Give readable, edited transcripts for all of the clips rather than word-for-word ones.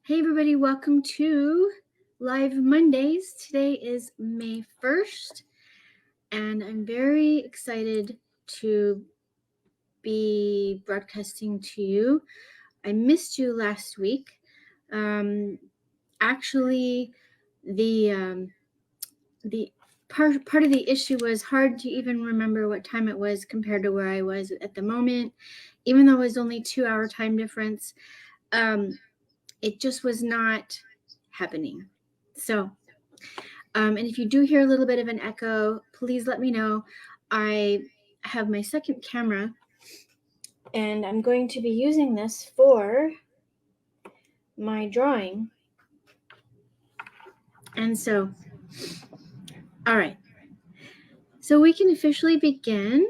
Hey everybody, welcome to Live Mondays. Today is May 1st, and I'm very excited to be broadcasting to you. I missed you last week. Actually, the part of the issue was hard to even remember what time it was compared to where I was at the moment, even though it was only 2-hour time difference. It just was not happening. So, and if you do hear a little bit of an echo, please let me know. I have my second camera, and I'm going to be using this for my drawing. And so, all right. So we can officially begin.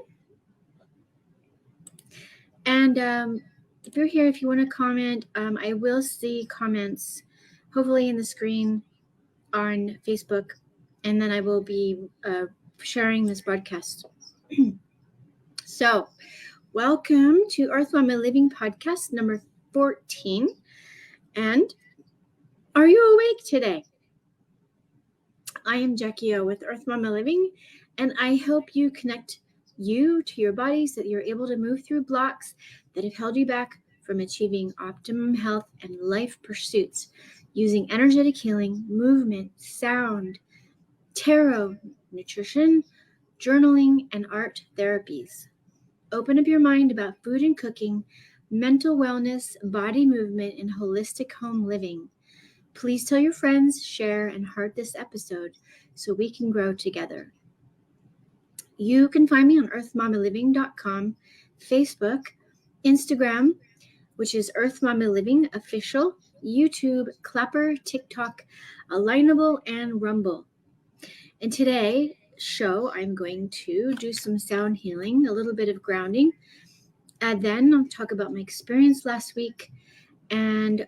And if you're here, if you want to comment, I will see comments, hopefully in the screen on Facebook, and then I will be sharing this broadcast. So, welcome to Earth Momma Living Podcast number 14. And are you awake today? I am Jackie O with Earth Momma Living, and I help you connect you to your body so that you're able to move through blocks that have held you back from achieving optimum health and life pursuits using energetic healing, movement, sound, tarot, nutrition, journaling, and art therapies. Open up your mind about food and cooking, mental wellness, body movement, and holistic home living. Please tell your friends, share, and heart this episode so we can grow together. You can find me on earthmommaliving.com, Facebook, Instagram, which is Earth Momma Living Official, YouTube, Clapper, TikTok, Alignable, and Rumble. And today show, I'm going to do some sound healing, a little bit of grounding. Then I'll talk about my experience last week and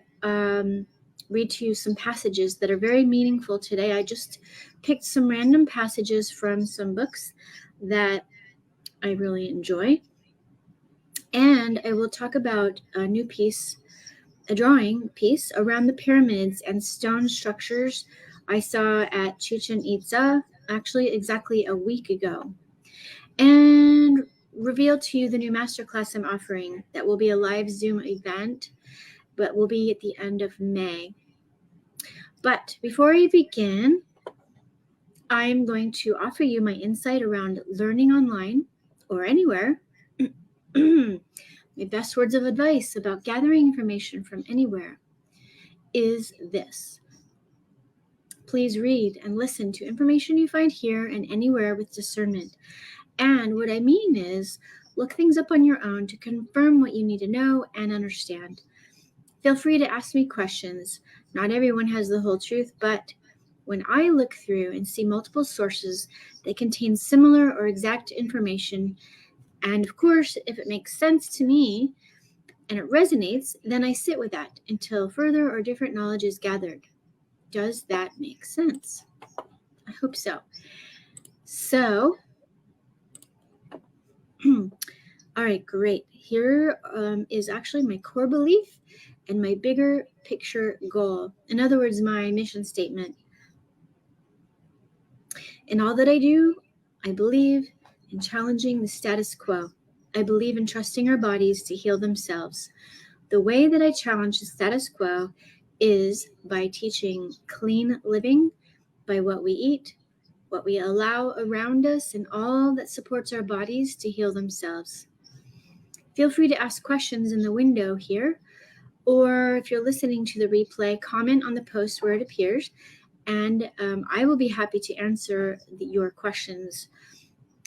read to you some passages that are very meaningful today. I just picked some random passages from some books that I really enjoy. And I will talk about a new piece, a drawing piece around the pyramids and stone structures I saw at Chichen Itsa, actually exactly a week ago. And reveal to you the new masterclass I'm offering that will be a live Zoom event, but will be at the end of May. But before I begin, I'm going to offer you my insight around learning online or anywhere. My best words of advice about gathering information from anywhere is this. Please read and listen to information you find here and anywhere with discernment. And what I mean is, look things up on your own to confirm what you need to know and understand. Feel free to ask me questions. Not everyone has the whole truth, but when I look through and see multiple sources that contain similar or exact information, and of course, if it makes sense to me and it resonates, then I sit with that until further or different knowledge is gathered. Does that make sense? I hope so. So, all right, great. Here is actually my core belief and my bigger picture goal. In other words, my mission statement. In all that I do, I believe in challenging the status quo. I believe in trusting our bodies to heal themselves. The way that I challenge the status quo is by teaching clean living, by what we eat, what we allow around us, and all that supports our bodies to heal themselves. Feel free to ask questions in the window here, or if you're listening to the replay, comment on the post where it appears, and I will be happy to answer your questions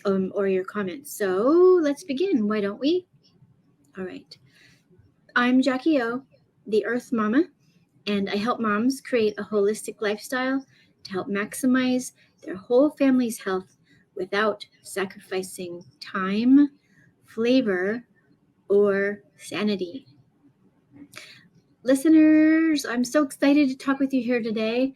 or your comments. So let's begin, why don't we? All right. I'm Jackie O, the Earth Momma, and I help moms create a holistic lifestyle to help maximize their whole family's health without sacrificing time, flavor, or sanity. Listeners, I'm so excited to talk with you here today,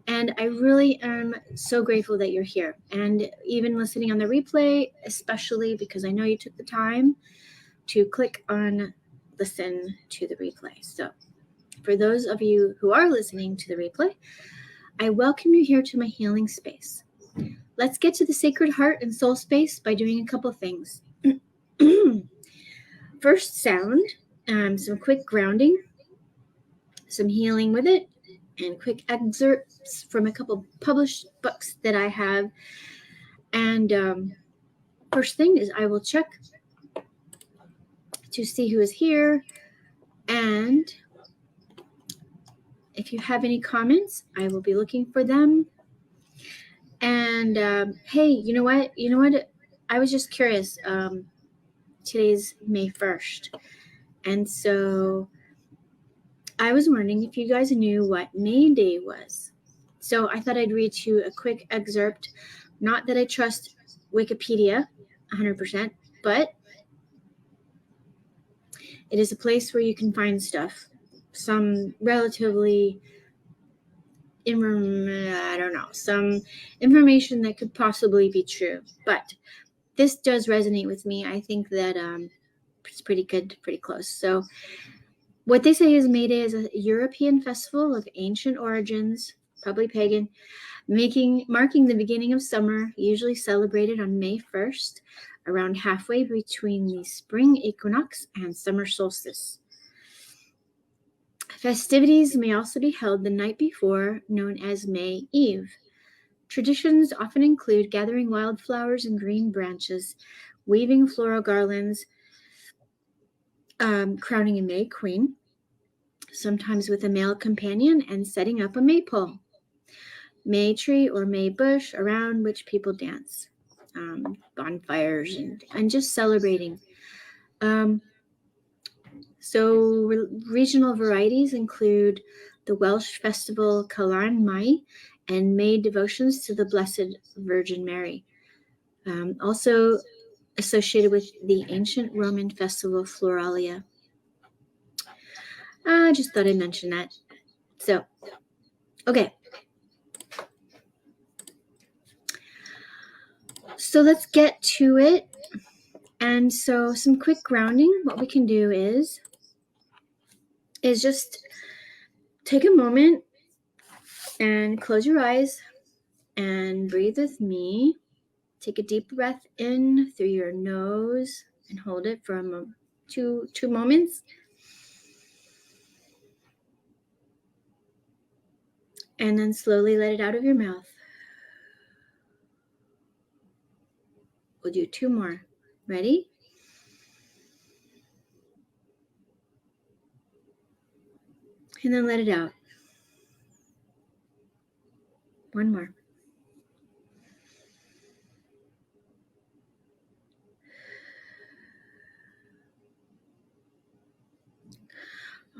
and I really am so grateful that you're here, and even listening on the replay, especially because I know you took the time to click on listen to the replay. So For those of you who are listening to the replay, I welcome you here to my healing space. Let's get to the sacred heart and soul space by doing a couple things. First, sound, some quick grounding, some healing with it, and quick excerpts from a couple published books that I have. And first thing is I will check to see who is here, and if you have any comments, I will be looking for them. And hey, you know what? I was just curious. Today's May 1st, and so I was wondering if you guys knew what May Day was. So I thought I'd read you a quick excerpt. Not that I trust Wikipedia 100%, but it is a place where you can find stuff. Some relatively, some information that could possibly be true. But this does resonate with me. I think that it's pretty good, pretty close. So what they say is May Day is a European festival of ancient origins, probably pagan, marking the beginning of summer, usually celebrated on May 1st, around halfway between the spring equinox and summer solstice. Festivities may also be held the night before, known as May Eve. Traditions often include gathering wildflowers and green branches, weaving floral garlands, crowning a May Queen, sometimes with a male companion, and setting up a maypole, May tree or May bush around which people dance, bonfires, and just celebrating. So regional varieties include the Welsh festival Calan Mai and May devotions to the Blessed Virgin Mary. Also associated with the ancient Roman festival Floralia. I just thought I'd mention that. So, okay. So let's get to it. And so some quick grounding. What we can do is just take a moment and close your eyes and breathe with me. Take a deep breath in through your nose and hold it for two moments. And then slowly let it out of your mouth. We'll do 2 more. Ready? And then let it out. 1 more.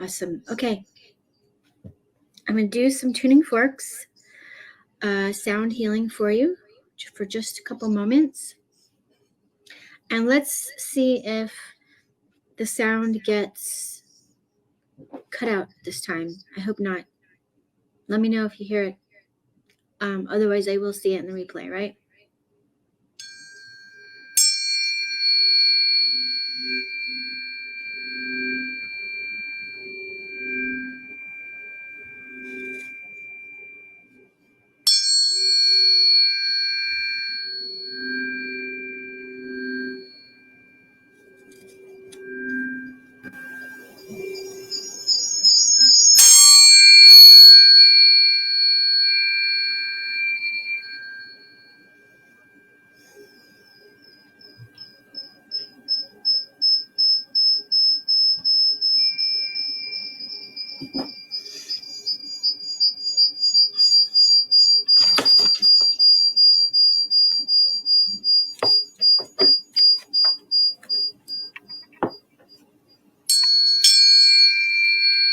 Awesome. Okay. I'm going to do some tuning forks, sound healing for you for just a couple moments. And let's see if the sound gets cut out this time. I hope not. Let me know if you hear it. Otherwise, I will see it in the replay, right?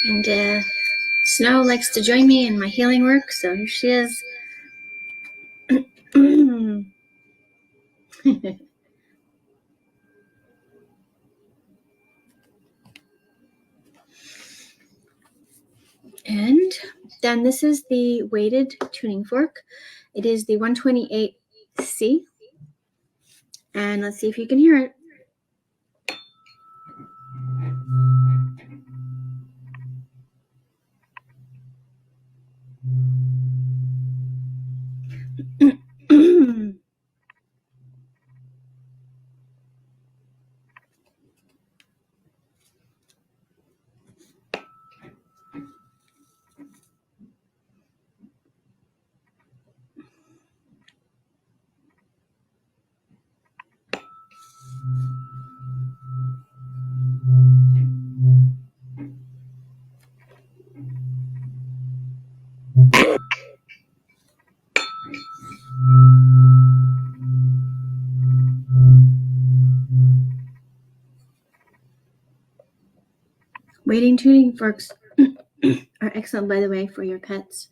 And Snow likes to join me in my healing work, so here she is. And then this is the weighted tuning fork. It is the 128C. And let's see if you can hear it. Waiting tuning forks are excellent, by the way, for your pets.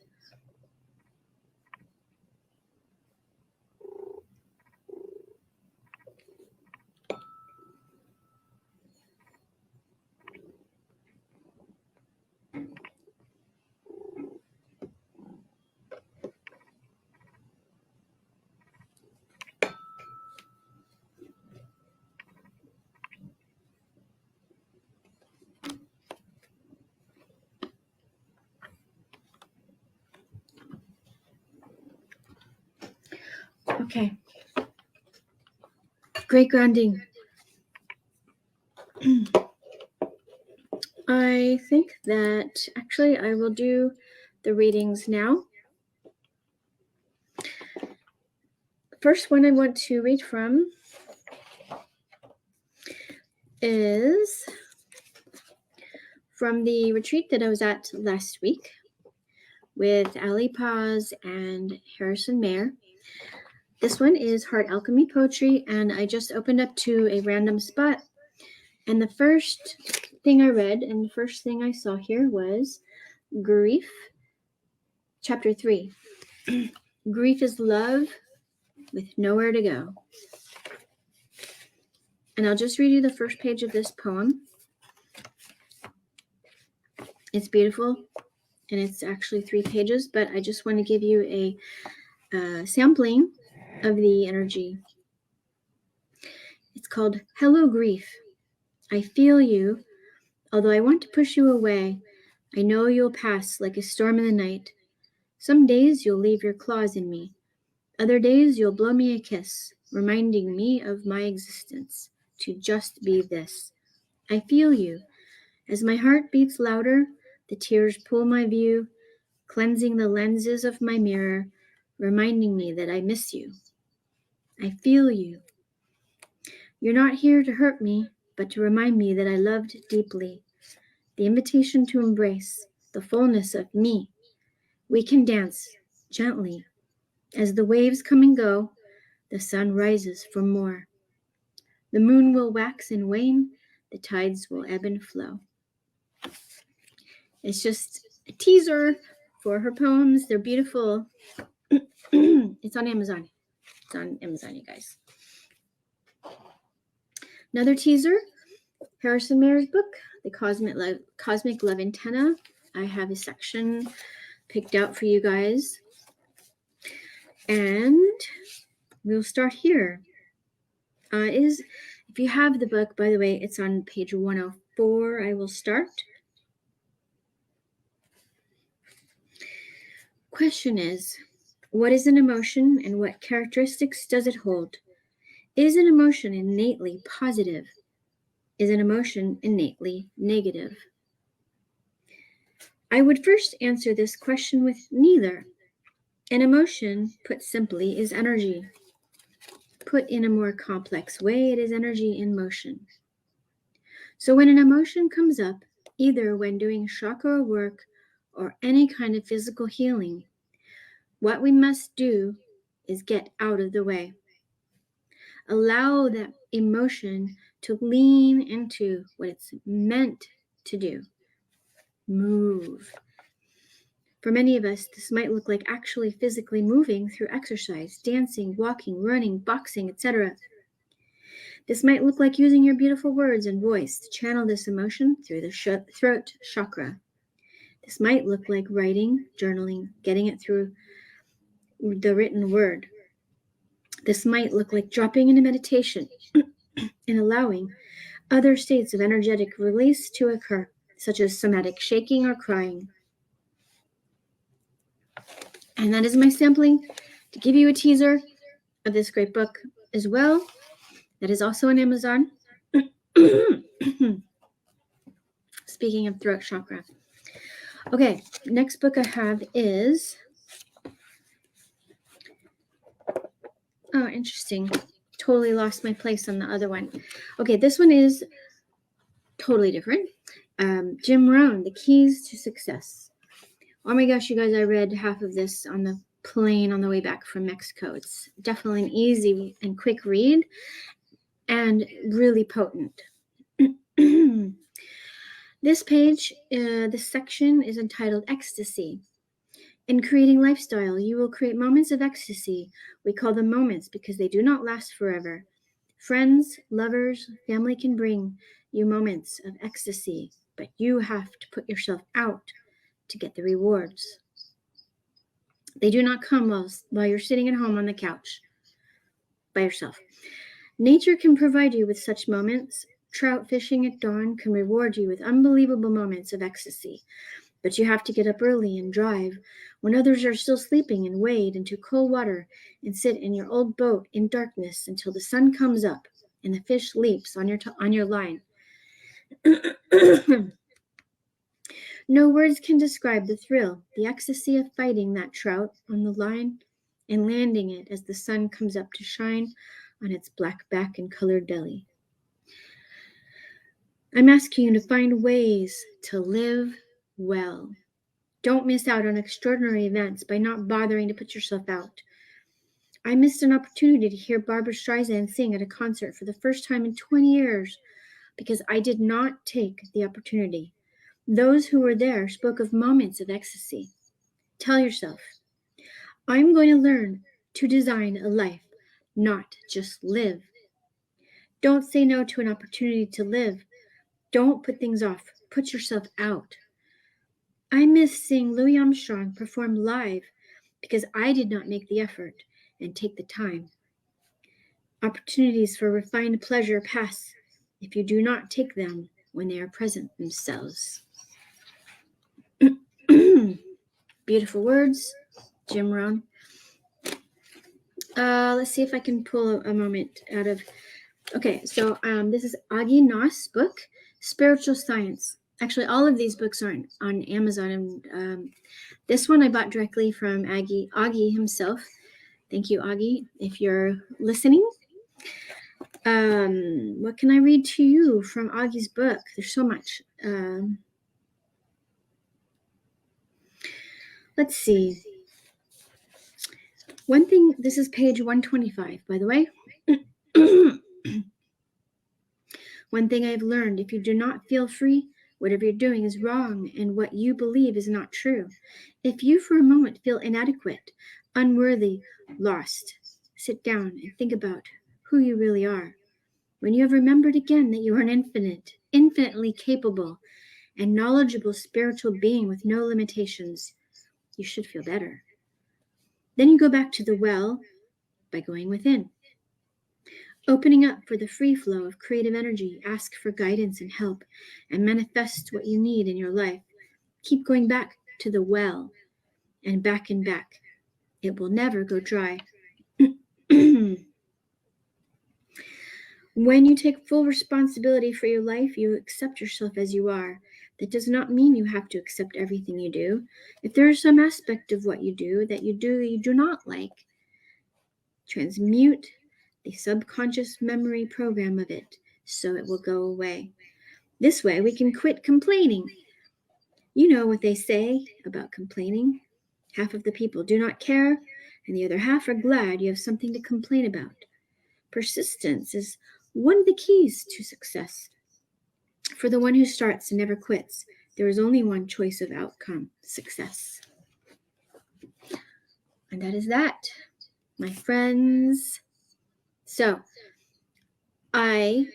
Okay. Great grounding. I think that actually I will do the readings now. First one I want to read from is from the retreat that I was at last week with Ali Paz and Harrison Mayer. This one is Heart Alchemy Poetry, and I just opened up to a random spot. And the first thing I read and the first thing I saw here was Grief, Chapter 3. Grief is love with nowhere to go. And I'll just read you the first page of this poem. It's beautiful, and it's actually 3 pages, but I just want to give you a sampling of the energy. It's called Hello Grief. I feel you, although I want to push you away. I know you'll pass like a storm in the night. Some days you'll leave your claws in me. Other days you'll blow me a kiss, reminding me of my existence, to just be this. I feel you. As my heart beats louder, the tears pull my view, cleansing the lenses of my mirror, reminding me that I miss you. I feel you. You're not here to hurt me, but to remind me that I loved deeply. The invitation to embrace the fullness of me. We can dance gently. As the waves come and go, the sun rises for more. The moon will wax and wane, the tides will ebb and flow. It's just a teaser for her poems. They're beautiful. It's on Amazon. It's on Amazon, you guys. Another teaser, Harrison Mayer's book, The Cosmic Love Antenna. I have a section picked out for you guys. And we'll start here. If you have the book, by the way, it's on page 104. I will start. Question is, what is an emotion and what characteristics does it hold? Is an emotion innately positive? Is an emotion innately negative? I would first answer this question with neither. An emotion, put simply, is energy. Put in a more complex way, it is energy in motion. So when an emotion comes up, either when doing chakra work or any kind of physical healing, what we must do is get out of the way. Allow that emotion to lean into what it's meant to do. Move. For many of us, this might look like actually physically moving through exercise, dancing, walking, running, boxing, etc. This might look like using your beautiful words and voice to channel this emotion through the throat chakra. This might look like writing, journaling, getting it through the written word. This might look like dropping into meditation and allowing other states of energetic release to occur, such as somatic shaking or crying. And that is my sampling To give you a teaser of this great book as well, that is also on Amazon. Speaking of throat chakra. Okay, next book I have is... Oh, interesting. Totally lost my place on the other one. Okay, this one is totally different. Jim Rohn, The Keys to Success. Oh my gosh, you guys, I read half of this on the plane on the way back from Mexico. It's definitely an easy and quick read and really potent. This page, this section is entitled Ecstasy. In creating lifestyle, you will create moments of ecstasy. We call them moments because they do not last forever. Friends, lovers, family can bring you moments of ecstasy, but you have to put yourself out to get the rewards. They do not come while you're sitting at home on the couch by yourself. Nature can provide you with such moments. Trout fishing at dawn can reward you with unbelievable moments of ecstasy. But you have to get up early and drive when others are still sleeping and wade into cold water and sit in your old boat in darkness until the sun comes up and the fish leaps on your line. No words can describe the thrill, the ecstasy of fighting that trout on the line and landing it as the sun comes up to shine on its black back and colored belly. I'm asking you to find ways to live well. Don't miss out on extraordinary events by not bothering to put yourself out. I missed an opportunity to hear Barbra Streisand sing at a concert for the first time in 20 years because I did not take the opportunity. Those who were there spoke of moments of ecstasy. Tell yourself, I'm going to learn to design a life, not just live. Don't say no to an opportunity to live. Don't put things off. Put yourself out. I miss seeing Louis Armstrong perform live because I did not make the effort and take the time. Opportunities for refined pleasure pass if you do not take them when they are present themselves. Beautiful words, Jim Rohn. Let's see if I can pull a moment out of... Okay, so this is Augie Noss' book, Spiritual Science. Actually, all of these books are on Amazon, and this one I bought directly from Augie himself. Thank you, Augie, if you're listening. What can I read to you from Augie's book? There's so much. Let's see. One thing, this is page 125, by the way. One thing I've learned, if you do not feel free, whatever you're doing is wrong, and what you believe is not true. If you for a moment feel inadequate, unworthy, lost, sit down and think about who you really are. When you have remembered again that you are an infinitely capable and knowledgeable spiritual being with no limitations, you should feel better. Then you go back to the well by going within. Opening up for the free flow of creative energy, ask for guidance and help, and manifest what you need in your life. Keep going back to the well and back and back. It will never go dry. When you take full responsibility for your life, you accept yourself as you are. That does not mean you have to accept everything you do. If there is some aspect of what you do that you do not like, transmute the subconscious memory program of it so it will go away. This way we can quit complaining. You know what they say about complaining. Half of the people do not care, and the other half are glad you have something to complain about. Persistence is one of the keys to success. For the one who starts and never quits, there is only one choice of outcome: success. And that is that, my friends. So, my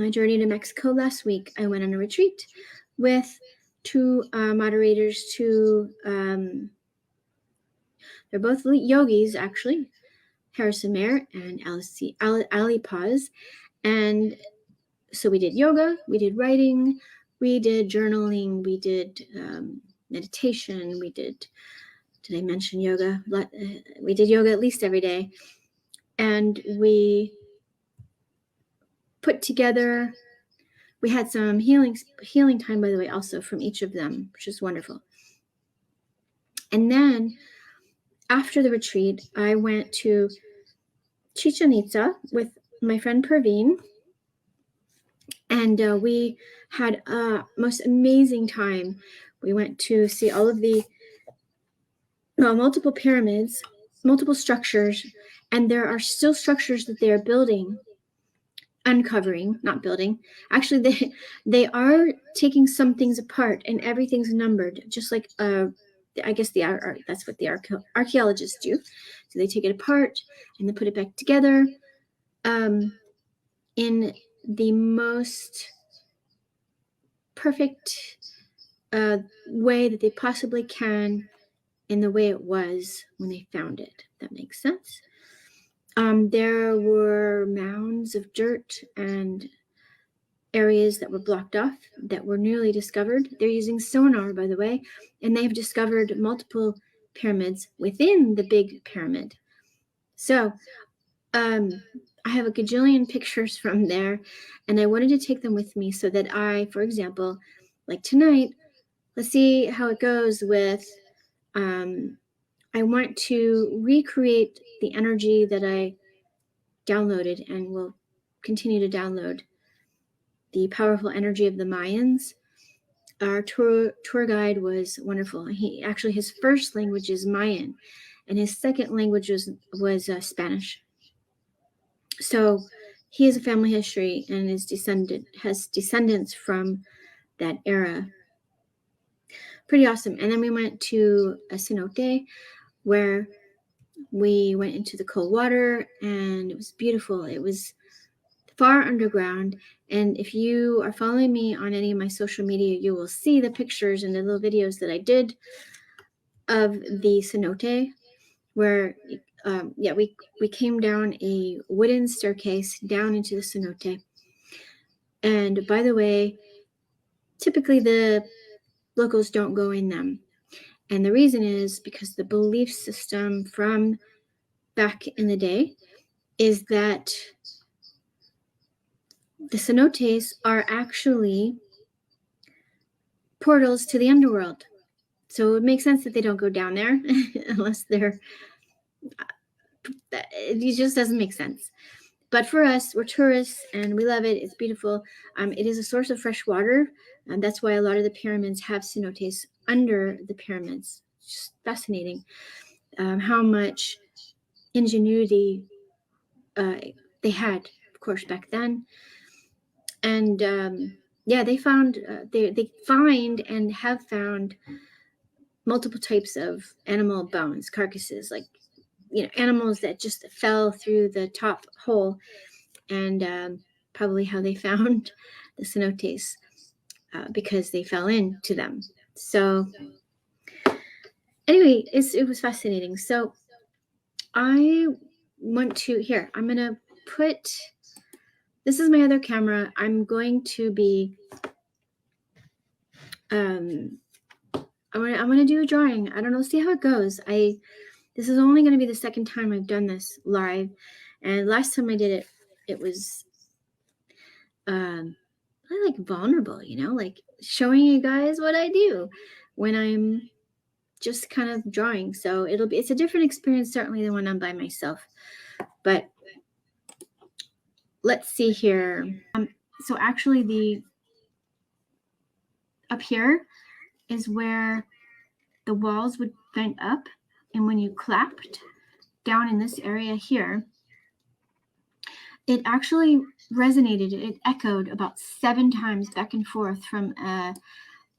journey to Mexico last week, I went on a retreat with two moderators, they're both yogis, actually, Harrison Mayer and Ali Paz. And so we did yoga, we did writing, we did journaling, we did meditation. Did I mention yoga? We did yoga at least every day. And we put together, we had some healing time, by the way, also from each of them, which is wonderful. And then after the retreat, I went to Chichen Itsa with my friend Praveen, and we had a most amazing time. We went to see all of the multiple pyramids, multiple structures, and there are still structures that they are uncovering, not building. Actually, they are taking some things apart, and everything's numbered, just like I guess that's what the archaeologists do. So they take it apart and they put it back together in the most perfect way that they possibly can, in the way it was when they found it. That makes sense. There were mounds of dirt and areas that were blocked off that were newly discovered. They're using sonar, by the way, and they've discovered multiple pyramids within the big pyramid. So I have a gajillion pictures from there, and I wanted to take them with me so that for example, like tonight, let's see how it goes with, I want to recreate the energy that I downloaded and will continue to download, the powerful energy of the Mayans. Our tour guide was wonderful. His first language is Mayan, and his second language was Spanish. So he has a family history and has descendants from that era. Pretty awesome. And then we went to a cenote where we went into the cold water, and it was beautiful. It was far underground, and if you are following me on any of my social media, you will see the pictures and the little videos that I did of the cenote, where we came down a wooden staircase down into the cenote. And by the way, typically the locals don't go in them, and the reason is because the belief system from back in the day is that the cenotes are actually portals to the underworld. So it makes sense that they don't go down there unless it just doesn't make sense. But for us, we're tourists and we love it. It's beautiful. It is a source of fresh water, and that's why a lot of the pyramids have cenotes under the pyramids. It's just fascinating how much ingenuity they had, of course, back then. And they found they find and have found multiple types of animal bones, carcasses, like animals that just fell through the top hole, and probably how they found the cenotes because they fell into them. So anyway, it was fascinating. So I want to I'm gonna put, this is my other camera. I'm going to be I'm gonna do a drawing. I don't know, see how it goes. This is only gonna be the second time I've done this live, and last time I did it, it was like vulnerable, like showing you guys what I do when I'm just kind of drawing. So it's a different experience certainly than when I'm by myself. But let's see here. So actually up here is where the walls would vent up, and when you clapped down in this area here, it actually resonated. It echoed about 7 times back and forth from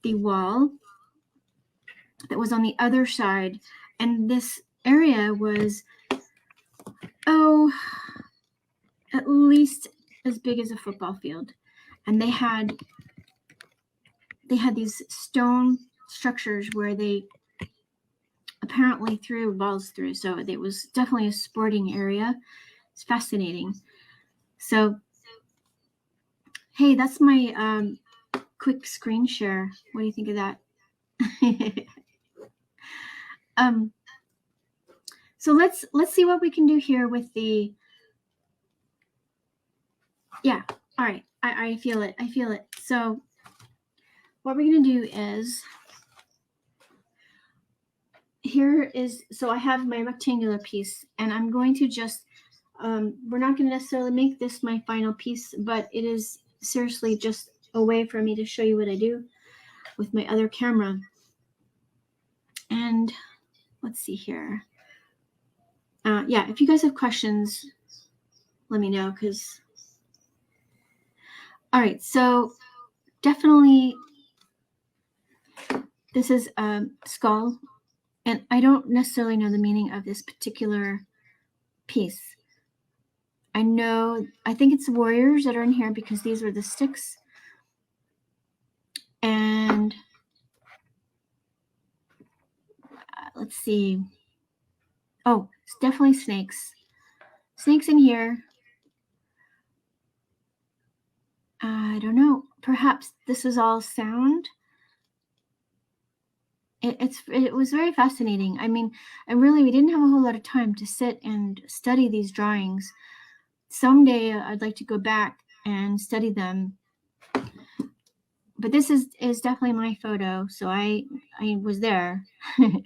the wall that was on the other side. And this area was, at least as big as a football field. And they had these stone structures where they apparently threw balls through. So it was definitely a sporting area. It's fascinating. So, hey, that's my quick screen share. What do you think of that? So let's see what we can do here with the, yeah, all right, I feel it, So what we're going to do is, so I have my rectangular piece, and I'm going to just, we're not going to necessarily make this my final piece, but it is seriously just a way for me to show you what I do with my other camera. And let's see here. Yeah, if you guys have questions, let me know, because, all right, so definitely this is a skull, and I don't necessarily know the meaning of this particular piece. I think it's warriors that are in here because these are the sticks. And let's see. Oh, it's definitely snakes. Snakes in here. I don't know. Perhaps this is all sound. It was very fascinating. I mean, we didn't have a whole lot of time to sit and study these drawings. Someday I'd like to go back and study them. But this is definitely my photo, so I was there. And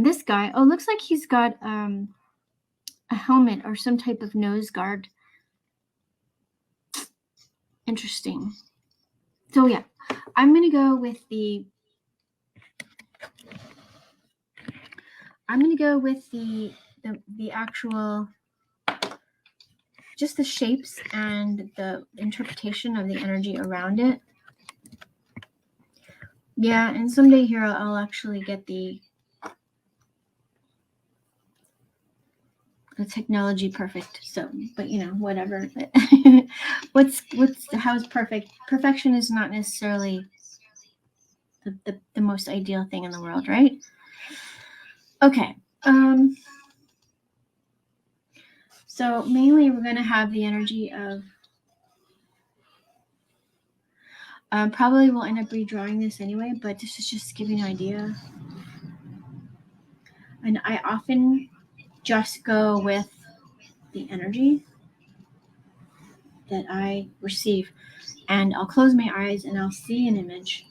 this guy, oh, looks like he's got a helmet or some type of nose guard. Interesting. So yeah, I'm gonna go with the actual, just the shapes and the interpretation of the energy around it. Yeah, and someday here I'll actually get the technology perfect. So, but whatever. How's perfect? Perfection is not necessarily the most ideal thing in the world, right? Okay. So mainly we're going to have the energy of, probably we'll end up redrawing this anyway, but this is just to give you an idea. And I often just go with the energy that I receive, and I'll close my eyes and I'll see an image.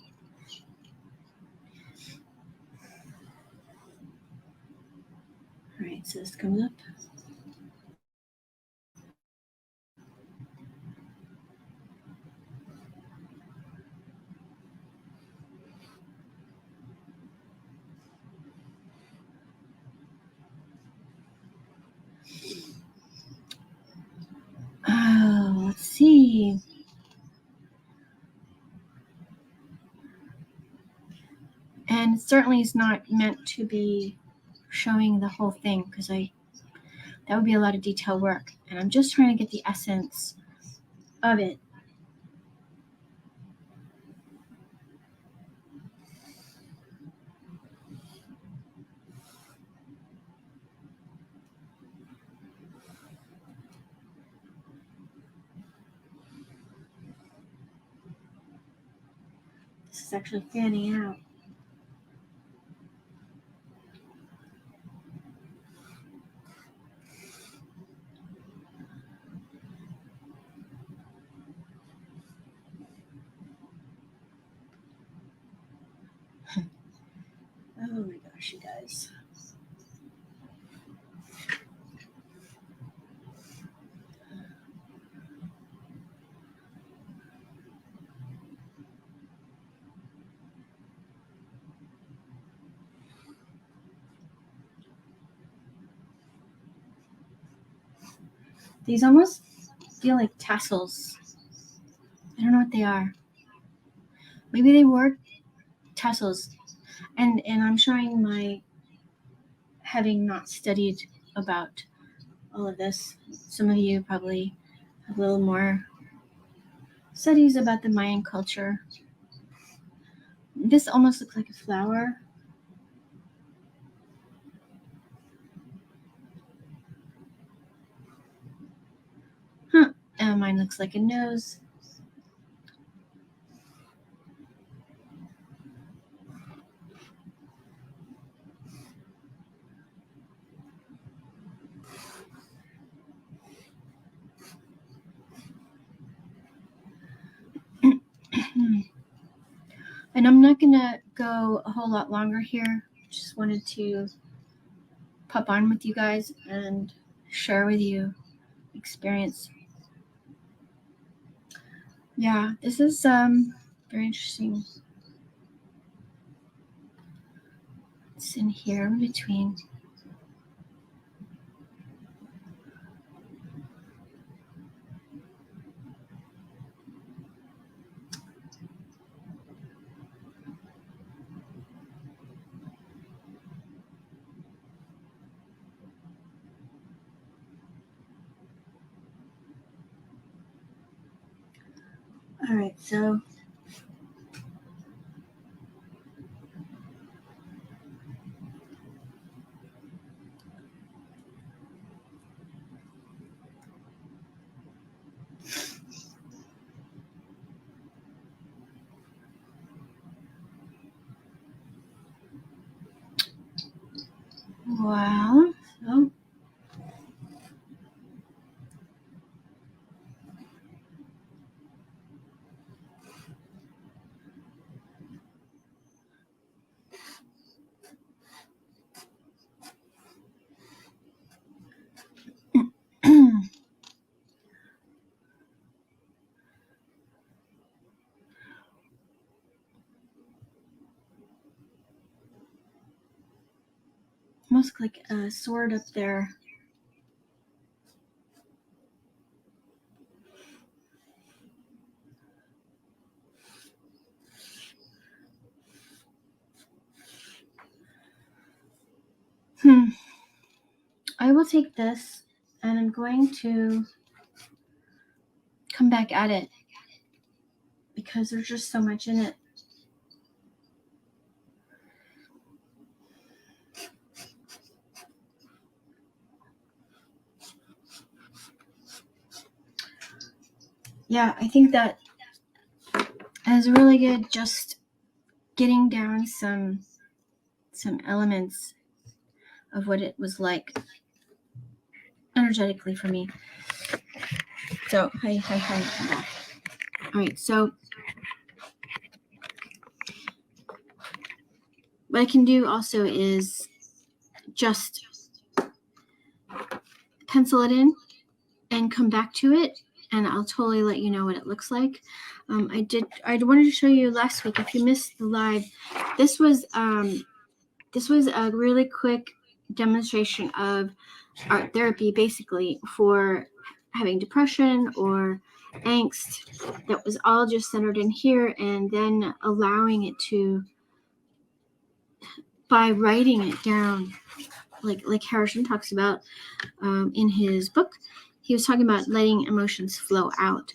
All right, so this comes up. Oh, let's see. And certainly it's not meant to be showing the whole thing, because that would be a lot of detail work. And I'm just trying to get the essence of it. This is actually fanning out. Oh my gosh, you guys. These almost feel like tassels. I don't know what they are. Maybe they were tassels. And I'm showing my having not studied about all of this. Some of you probably have a little more studies about the Mayan culture. This almost looks like a flower. Huh. And mine looks like a nose. And I'm not going to go a whole lot longer here. Just wanted to pop on with you guys and share with you experience. Yeah, this is very interesting. It's in here in between. All right, so wow. So almost like a sword up there. I will take this and I'm going to come back at it because there's just so much in it. Yeah, I think that is really good, just getting down some elements of what it was like energetically for me. So, hi. All right, so what I can do also is just pencil it in and come back to it, and I'll totally let you know what it looks like. I wanted to show you last week, if you missed the live, this was a really quick demonstration of art therapy, basically for having depression or angst, that was all just centered in here, and then allowing it to, by writing it down, like Harrison talks about in his book. He was talking about letting emotions flow out,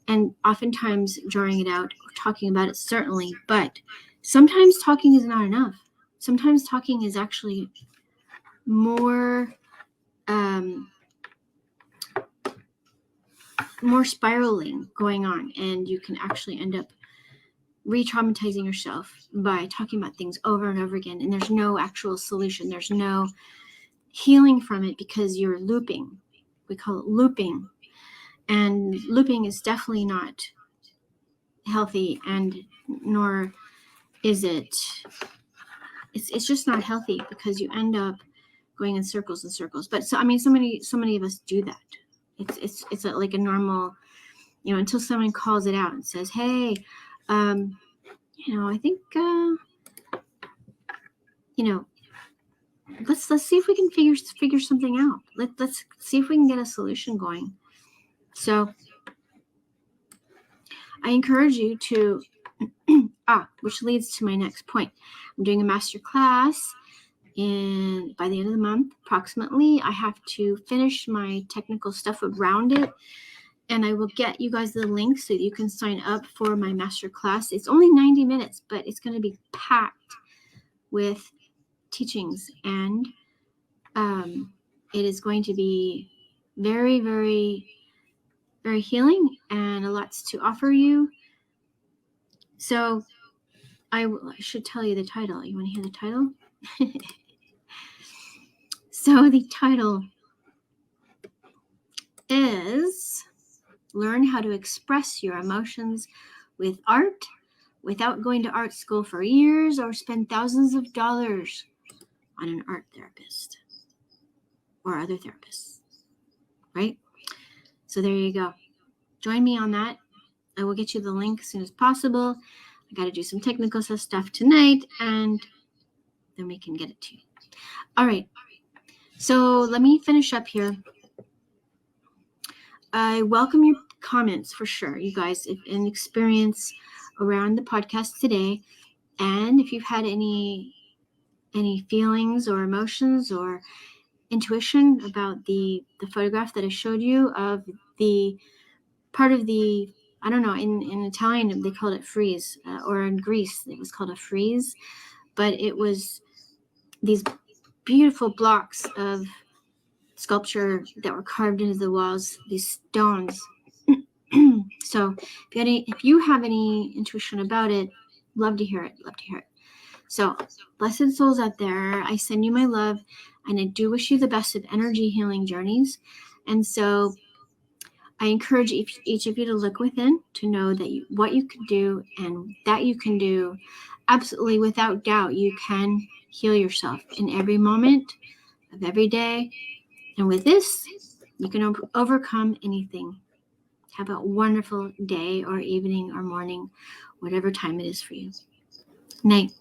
and oftentimes drawing it out, talking about it, certainly, but sometimes talking is not enough. Sometimes talking is actually more spiraling going on, and you can actually end up re-traumatizing yourself by talking about things over and over again, and there's no actual solution. There's no healing from it because you're looping. We call it looping, and looping is definitely not healthy, and nor is it's just not healthy, because you end up going in circles and circles. But so many of us do that. It's like a normal, until someone calls it out and says, hey, I think let's see if we can figure something out. Let's see if we can get a solution going. So I encourage you to which leads to my next point. I'm doing a master class by the end of the month, approximately. I have to finish my technical stuff around it, and I will get you guys the link so that you can sign up for my master class. It's only 90 minutes, but it's going to be packed with teachings, and it is going to be very, very, very healing, and a lot to offer you. So I should tell you the title. You want to hear the title? So the title is Learn How to Express Your Emotions with Art without going to art school for years or spend thousands of dollars on an art therapist or other therapists, right? So there you go. Join me on that. I will get you the link as soon as possible. I got to do some technical stuff tonight, and then we can get it to you. All right. So let me finish up here. I welcome your comments for sure, you guys, if an experience around the podcast today, and if you've had any feelings or emotions or intuition about the photograph that I showed you of the part of the, I don't know, in Italian they called it frieze, or in Greece it was called a frieze, but it was these beautiful blocks of sculpture that were carved into the walls, these stones. So if you have any intuition about it, love to hear it. So blessed souls out there, I send you my love, and I do wish you the best of energy healing journeys. And so I encourage each of you to look within, to know that what you can do, and that you can do absolutely without doubt. You can heal yourself in every moment of every day. And with this, you can overcome anything. Have a wonderful day or evening or morning, whatever time it is for you. Night.